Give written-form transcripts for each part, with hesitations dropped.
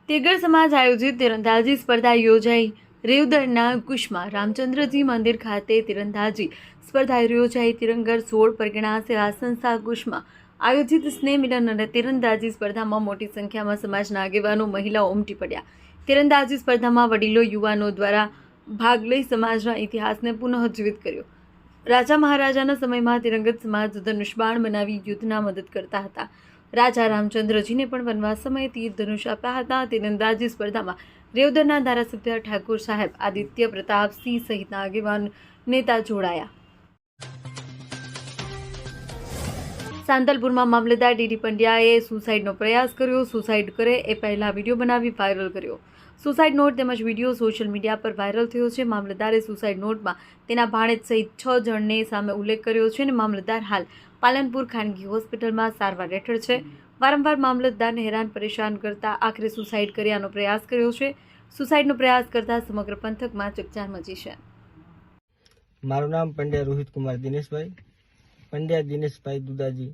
તેગર સમાજ આયોજિત તીરંદાજી સ્પર્ધા યોજાઈ। રેવદરના કુશમાં રામચંદ્રજી મંદિર ખાતે તીરંદાજી સ્પર્ધા યોજાઈ। તિરંગર 16 પરગણા સેવા સંસ્થા કુશમાં આયોજિત સ્નેહ મિલન અને તીરંદાજી સ્પર્ધામાં મોટી સંખ્યામાં સમાજના આગેવાનો મહિલાઓ ઉમટી પડ્યા। તીરંદાજી સ્પર્ધામાં વડીલો યુવાનો દ્વારા ભાગ લઈ સમાજના ઇતિહાસને પુનઃજીવિત કર્યો। રાજા મહારાજાના સમયમાં તિરંગત સમાજ ધનુષબાણ બનાવી યુદ્ધના મદદ કરતા હતા। રાજા રામચંદ્રજીને પણ વનવાસ સમયે તીર ધનુષ આપ્યા હતા। તીરંદાજી સ્પર્ધામાં રેવદરના ધારાસભ્ય ઠાકુર સાહેબ આદિત્ય પ્રતાપસિંહ સહિતના આગેવાન નેતા જોડાયા। સાંતલપુરમાં મામલતદાર ડીડી પંડ્યાએ સુસાઇડનો પ્રયાસ કર્યો। સુસાઇડ કરે એ પહેલા વિડીયો બનાવી વાયરલ કર્યો। સુસાઇડ નોટ તેમજ વિડીયો સોશિયલ મીડિયા પર વાયરલ થયો છે। મામલતદારે સુસાઇડ નોટમાં તેના ભાણેજ સહિત 6 જણને સામે ઉલ્લેખ કર્યો છે અને મામલતદાર હાલ પાલનપુર ખાનગી હોસ્પિટલમાં સારવાર હેઠળ છે। વારંવાર મામલતદારને હેરાન પરેશાન કરતા આખરે સુસાઇડ કર્યાનો પ્રયાસ કર્યો છે। સુસાઇડનો પ્રયાસ કરતા સમગ્ર પંથકમાં ચકચાર મચી છે। મારું નામ પંડ્યા રોહિત કુમાર દિનેશભાઈ, પંડ્યા દિનેશભાઈ દુદાજી,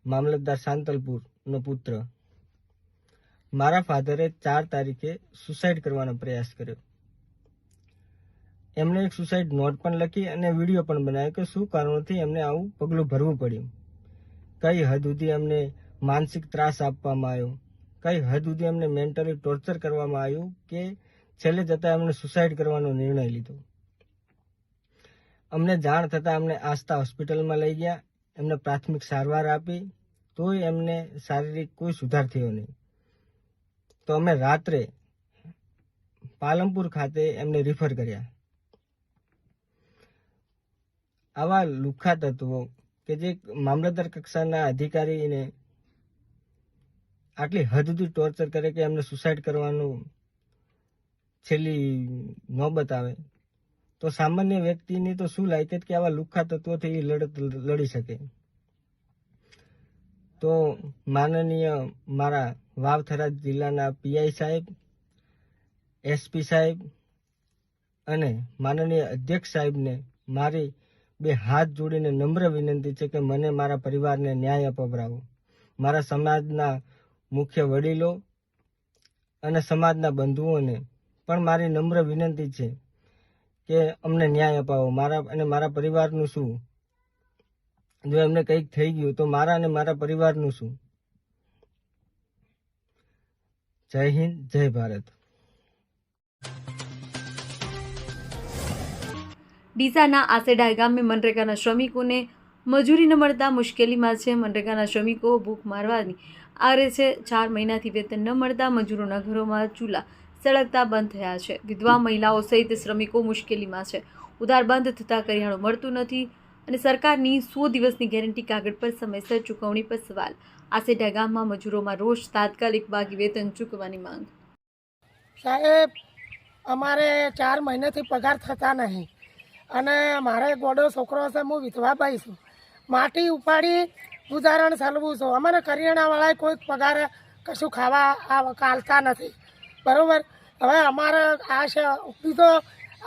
મામલતદાર સાંતલપુરનો પુત્ર। મારા ફાધરે 4 તારીખે સુસાઇડ કરવાનો પ્રયાસ કર્યો। એમણે એક સુસાઇડ નોટ પણ લખી અને વિડીયો પણ બનાવ્યો કે શું કારણોથી એમને આવું પગલું ભરવું પડ્યું, કઈ હદ સુધી એમને માનસિક ત્રાસ આપવામાં આવ્યો, કઈ હદ સુધી એમને મેન્ટલી ટોર્ચર કરવામાં આવ્યું કે છેલ્લે જતાં એમણે સુસાઇડ કરવાનો નિર્ણય લીધો। અમને જાણ થતાં અમને આસ્થા હોસ્પિટલમાં લઈ ગયા, એમને પ્રાથમિક સારવાર આપી, તોય એમને શારીરિક કોઈ સુધાર થયો નહીં। તો અમે રાત્રે પાલનપુર ખાતે એમને રિફર કર્યા। આવા લુખ્ખા તત્વો કે જે મામલતદાર કક્ષાના અધિકારીને આટલી હદ સુધી ટોર્ચર કરે કે એમને સુસાઇડ કરવાનું છેલ્લી નોબત આવે, તો સામાન્ય વ્યક્તિની તો શું લાયકાત કે આવા લુખ્ખા તત્વોથી એ લડત લડી શકે। તો માનનીય મારા વાવ-થરાદ જિલ્લાના પીઆઈ સાહેબ, એસપી સાહેબ અને માનનીય અધ્યક્ષ સાહેબને મારી 2 હાથ જોડીને નમ્ર વિનંતી છે કે મને મારા પરિવારને ન્યાય અપાવડાવો। મારા સમાજના મુખ્ય વડીલો અને સમાજના બંધુઓને પણ મારી નમ્ર વિનંતી છે કે અમને ન્યાય અપાવો। મારા પરિવારનું શું? જો એમને કંઈક થઈ ગયું તો મારા અને મારા પરિવારનું શું? જય હિન્દ, જય ભારત। ડીસાના આસેડા ગામે મનરેગાના શ્રમિકોને મજૂરી ન મળતા મુશ્કેલીમાં છે। મનરેગાના શ્રમિકો ભૂખ મારવાની આરે છે। 4 મહિનાથી વેતન ન મળતા મજૂરોના ઘરોમાં ચૂલા સળગતા બંધ થયા છે। વિધવા મહિલાઓ સહિત શ્રમિકો મુશ્કેલીમાં છે। ઉધાર બંધ થતાં કરિયાણું મળતું નથી અને સરકારની 100 દિવસની ગેરંટી કાગળ પર સમયસર ચૂકવણી પર સવાલ। આસેડા ગામમાં મજૂરોમાં રોષ, તાત્કાલિક બાકી વેતન ચૂકવવાની માંગ। સાહેબ, અમારે 4 મહિનાથી પગાર થતા નહીં અને મારે ગોડો છોકરો છે, હું વિધવાભાઈ છું, માટી ઉપાડી ગુજારણ ચલાવું છું। અમારે કરિયાણાવાળાએ કોઈ પગાર કશું ખાવા કાલતા નથી, બરાબર। હવે અમારે આ છે બીજો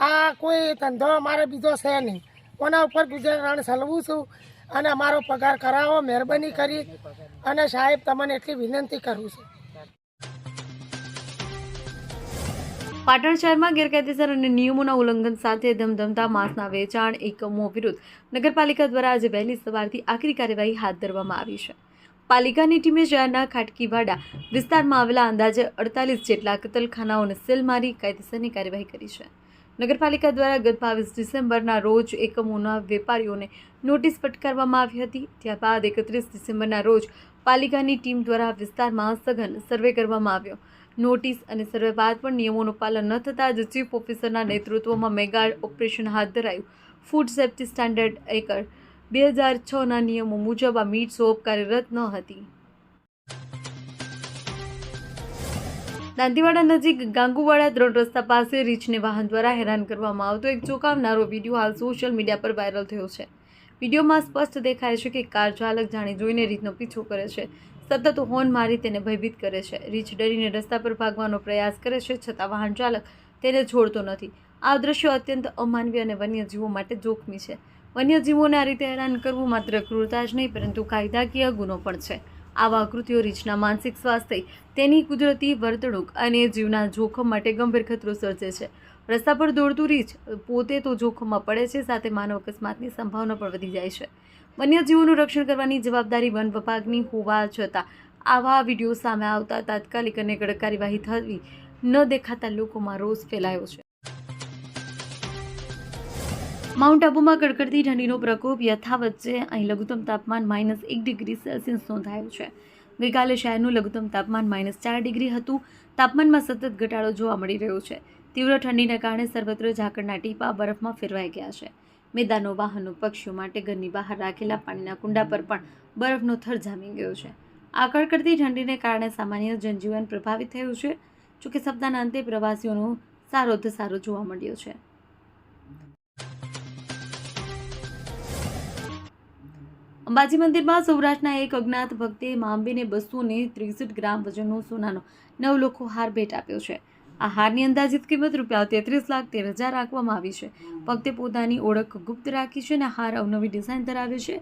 આ કોઈ ધંધો અમારે બીજો છે નહીં, કોના ઉપર ગુજારણ ચલાવું છું અને અમારો પગાર કરાવો મહેરબાની કરી। અને સાહેબ તમને એટલી વિનંતી કરું છું। પાટણ શહેરમાં ગેરકાયદેસર અને નિયમોના ઉલ્લંઘન સાથે ધમધમતા માંસના વેચાણ એકમો વિરુદ્ધ નગરપાલિકા દ્વારા આજે વહેલી સવારથી આકરી કાર્યવાહી હાથ ધરવામાં આવી છે। પાલિકાની ટીમે શહેરના ખાટકીવાડા વિસ્તારમાં આવેલા અંદાજે 48 જેટલા કતલખાનાઓને સીલ મારી કાયદેસરની કાર્યવાહી કરી છે। નગરપાલિકા દ્વારા ગત 22 ડિસેમ્બરના રોજ એકમોના વેપારીઓને નોટિસ ફટકારવામાં આવી હતી। ત્યારબાદ 31 ડિસેમ્બરના રોજ પાલિકાની ટીમ દ્વારા વિસ્તારમાં સઘન સર્વે કરવામાં આવ્યો। નોટિસ અને સર્વે બાદ પણ નિયમોનું પાલન ન થતાં જ ચીફ ઓફિસરના નેતૃત્વમાં મેગા ઓપરેશન હાથ ધરાયું। ફૂડ સેફ્ટી સ્ટાન્ડર્ડ એકટ 2006ના નિયમો મુજબ આ મીટ શોપ કાર્યરત ન હતી। દાંતીવાડા નજીક ગાંગુવાડા 3 રસ્તા પાસે રીંછને વાહન દ્વારા હેરાન કરવામાં આવતો એક ચોંકાવનારો વિડીયો હાલ સોશિયલ મીડિયા પર વાયરલ થયો છે। વિડીયોમાં સ્પષ્ટ દેખાય છે કે કાર ચાલક જાણી જોઈને રીંછનો પીછો કરે છે, સતત હોર્ન મારી તેને ભયભીત કરે છે। રીંછ ડરીને રસ્તા પર ભાગવાનો પ્રયાસ કરે છે, છતાં વાહન ચાલક તેને છોડતો નથી। આ દ્રશ્યો અત્યંત અમાનવીય અને વન્યજીવો માટે જોખમી છે। વન્યજીવોને આ રીતે હેરાન કરવું માત્ર ક્રૂરતા જ નહીં પરંતુ કાયદાકીય ગુનો પણ છે। આવા કૃત્યો રીંછના માનસિક સ્વાસ્થ્ય, તેની કુદરતી વર્તણૂક અને જીવના જોખમ માટે ગંભીર ખતરો સર્જે છે. રસ્તા પર દોડતું રીંછ પોતે તો જોખમમાં પડે છે, સાથે માનવ અકસ્માતની સંભાવના પણ વધી જાય છે. વન્યજીવોનું રક્ષણ કરવાની જવાબદારી વન વિભાગની હોવા છતાં આવા વિડીયો સામે આવતા તાત્કાલિક અને કડક કાર્યવાહી થવી ન દેખાતા લોકોમાં રોષ ફેલાયો છે. માઉન્ટ આબુમાં કડકડતી ઠંડીનો પ્રકોપ યથાવત છે. અહીં લઘુત્તમ તાપમાન -1 ડિગ્રી સેલ્સિયસ નોંધાયું છે. ગઈકાલે શહેરનું લઘુત્તમ તાપમાન -4 ડિગ્રી હતું. તાપમાનમાં સતત ઘટાડો જોવા મળી રહ્યો છે. તીવ્ર ઠંડીને કારણે સર્વત્ર ઝાકળના ટીપા બરફમાં ફેરવાઈ ગયા છે. મેદાનો, વાહનો, પક્ષીઓ માટે ઘરની બહાર રાખેલા પાણીના કુંડા પર પણ બરફનો થર જામી ગયો છે. આ કડકડતી ઠંડીને કારણે સામાન્ય જનજીવન પ્રભાવિત થયું છે. જોકે સપ્તાહના અંતે પ્રવાસીઓનો સારો ધસારો જોવા મળ્યો છે. અંબાજી મંદિરમાં સૌરાષ્ટ્રના એક અજ્ઞાત ભક્તે મા અંબેને 263 ગ્રામ વજનનો સોનાનો 9 લાખનો હાર ભેટ આપ્યો છે. આ હારની અંદાજિત કિંમત ₹33,13,000 રાખવામાં આવી છે. ભક્તે પોતાની ઓળખ ગુપ્ત રાખી છે અને હાર અવનવી ડિઝાઇન ધરાવે છે.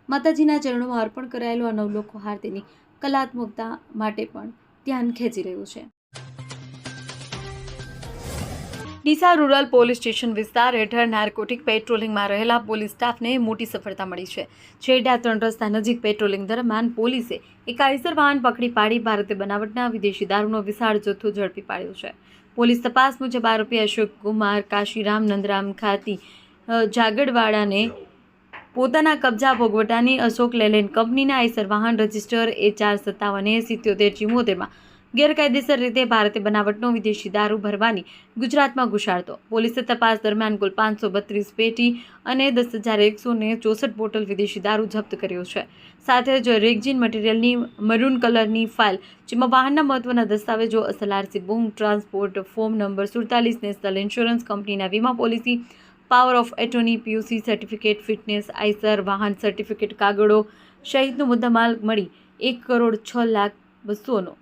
માતાજીના ચરણોમાં અર્પણ કરાયેલો આ 9 લાખનો હાર તેની કલાત્મકતા માટે પણ ધ્યાન ખેંચી રહ્યું છે. ડીસા રૂરલ પોલીસ સ્ટેશન વિસ્તાર હેઠળ નાર્કોટિક પેટ્રોલિંગમાં રહેલા પોલીસ સ્ટાફને મોટી સફળતા મળી છે. છેડા 3 રસ્તા નજીક પેટ્રોલિંગ દરમિયાન પોલીસે એક આઈસર વાહન પકડી પાડી ભારતીય બનાવટના વિદેશી દારૂનો વિશાળ જથ્થો ઝડપી પાડ્યો છે. પોલીસ તપાસ મુજબ આરોપી અશોક કુમાર કાશીરામ નંદરામ ખાતી જાગડવાડાને પોતાના કબજા ભોગવટાની અશોક લેલેન્ડ કંપનીના આઈસર વાહન રજિસ્ટર A4577774 ગેરકાયદેસર રીતે ભારતીય બનાવટનો વિદેશી દારૂ ભરવાની ગુજરાતમાં ઘુસાડતો. પોલીસે તપાસ દરમિયાન કુલ 532 પેટી અને 10,164 બોટલ વિદેશી દારૂ જપ્ત કર્યો છે. સાથે જ રેગઝીન મટીરિયલની મરૂન કલરની ફાઇલ, જેમાં વાહનના મહત્વના દસ્તાવેજો, અસલ RC book, transport form number 47, national insurance કંપનીના વીમા policy, power of attorney, PUC certificate, fitness, Eicher વાહન સર્ટિફિકેટ, કાગળો સહિતનો મુદ્દામાલ મળી 1,06,02,000નો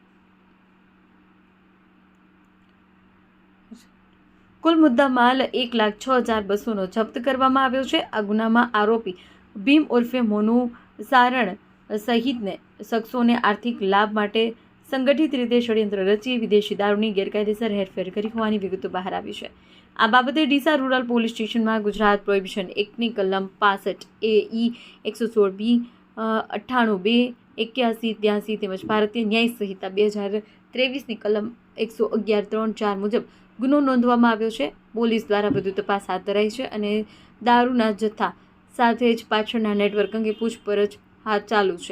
કુલ મુદ્દામાલ 1,06,200નો જપ્ત કરવામાં આવ્યો છે. આ ગુનામાં આરોપી ભીમ ઉર્ફે મોનુ સારણ સહિતને શખ્સોને આર્થિક લાભ માટે સંગઠિત રીતે ષડયંત્ર રચી વિદેશી દારૂની ગેરકાયદેસર હેરફેર કરી હોવાની વિગતો બહાર આવી છે. આ બાબતે ડીસા રૂરલ પોલીસ સ્ટેશનમાં ગુજરાત પ્રોહિબિશન એક્ટની કલમ 65 AE 116B 98 2 81 83 તેમજ ભારતીય ન્યાય સંહિતા 2023ની કલમ 111(3)(4) મુજબ ગુનો નોંધવામાં આવ્યો છે. પોલીસ દ્વારા વધુ તપાસ હાથ ધરાઈ છે અને દારૂના જથ્થા સાથે જ પાછળના નેટવર્ક અંગે પૂછપરછ હાથ ચાલુ છે.